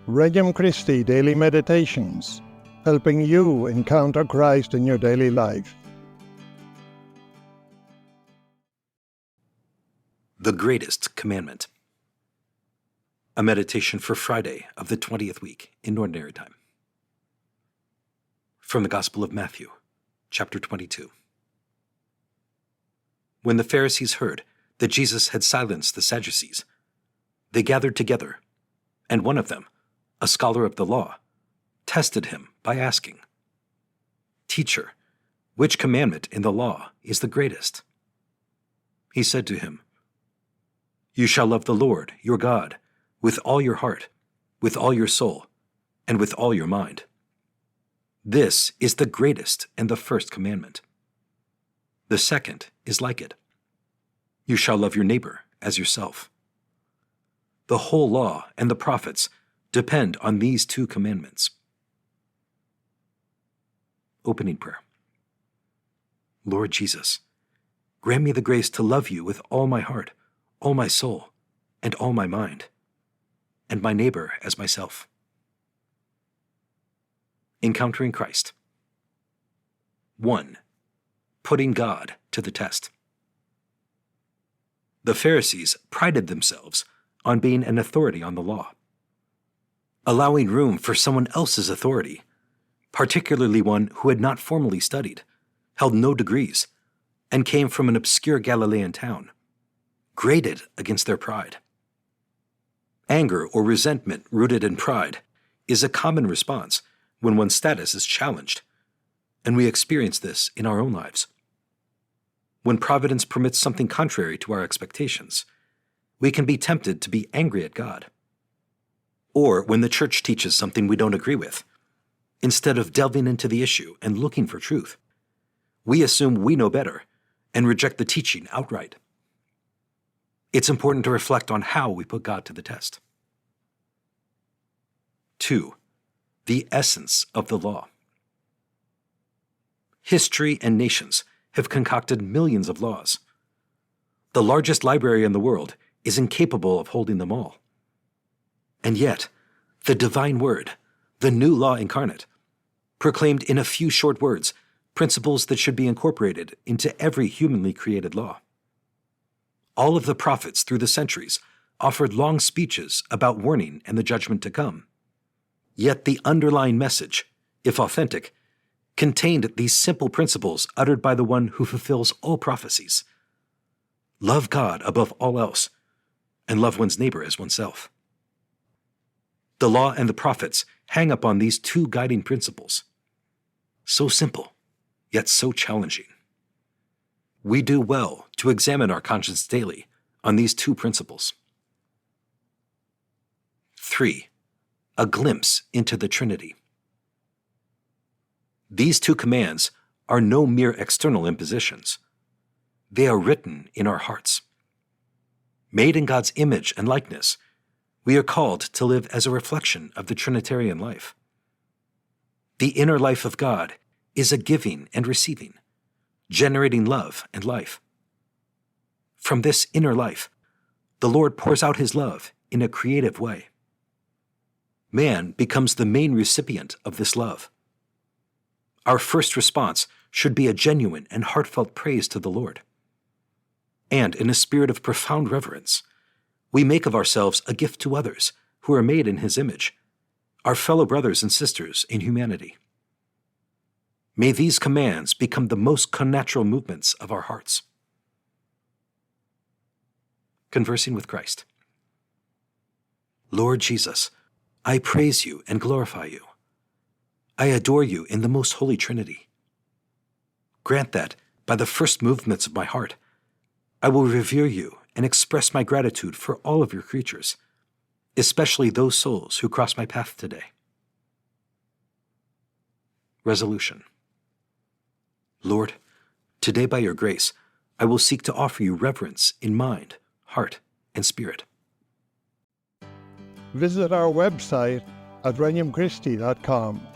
Regnum Christi Daily Meditations, helping you encounter Christ in your daily life. The Greatest Commandment. A meditation for Friday of the 20th week in Ordinary Time. From the Gospel of Matthew, chapter 22. When the Pharisees heard that Jesus had silenced the Sadducees, they gathered together, and one of them, a scholar of the law, tested him by asking, "Teacher, which commandment in the law is the greatest?" He said to him, "You shall love the Lord, your God, with all your heart, with all your soul, and with all your mind. This is the greatest and the first commandment. The second is like it. You shall love your neighbor as yourself. The whole law and the prophets depend on these two commandments." Opening prayer. Lord Jesus, grant me the grace to love you with all my heart, all my soul, and all my mind, and my neighbor as myself. Encountering Christ. 1. Putting God to the test. The Pharisees prided themselves on being an authority on the law. Allowing room for someone else's authority, particularly one who had not formally studied, held no degrees, and came from an obscure Galilean town, grated against their pride. Anger or resentment rooted in pride is a common response when one's status is challenged, and we experience this in our own lives. When providence permits something contrary to our expectations, we can be tempted to be angry at God. Or when the church teaches something we don't agree with, instead of delving into the issue and looking for truth, we assume we know better and reject the teaching outright. It's important to reflect on how we put God to the test. 2. The essence of the law. History and nations have concocted millions of laws. The largest library in the world is incapable of holding them all. And yet, the divine word, the new law incarnate, proclaimed in a few short words principles that should be incorporated into every humanly created law. All of the prophets through the centuries offered long speeches about warning and the judgment to come. Yet the underlying message, if authentic, contained these simple principles uttered by the one who fulfills all prophecies. Love God above all else, and love one's neighbor as oneself. The law and the prophets hang upon these two guiding principles. So simple, yet so challenging. We do well to examine our conscience daily on these two principles. 3. A glimpse into the Trinity. These two commands are no mere external impositions. They are written in our hearts. Made in God's image and likeness, we are called to live as a reflection of the Trinitarian life. The inner life of God is a giving and receiving, generating love and life. From this inner life, the Lord pours out his love in a creative way. Man becomes the main recipient of this love. Our first response should be a genuine and heartfelt praise to the Lord. And in a spirit of profound reverence, we make of ourselves a gift to others who are made in his image, our fellow brothers and sisters in humanity. May these commands become the most connatural movements of our hearts. Conversing with Christ. Lord Jesus, I praise you and glorify you. I adore you in the most holy Trinity. Grant that, by the first movements of my heart, I will revere you and express my gratitude for all of your creatures, especially those souls who cross my path today. Resolution. Lord, today by your grace, I will seek to offer you reverence in mind, heart, and spirit. Visit our website at regnumchristi.com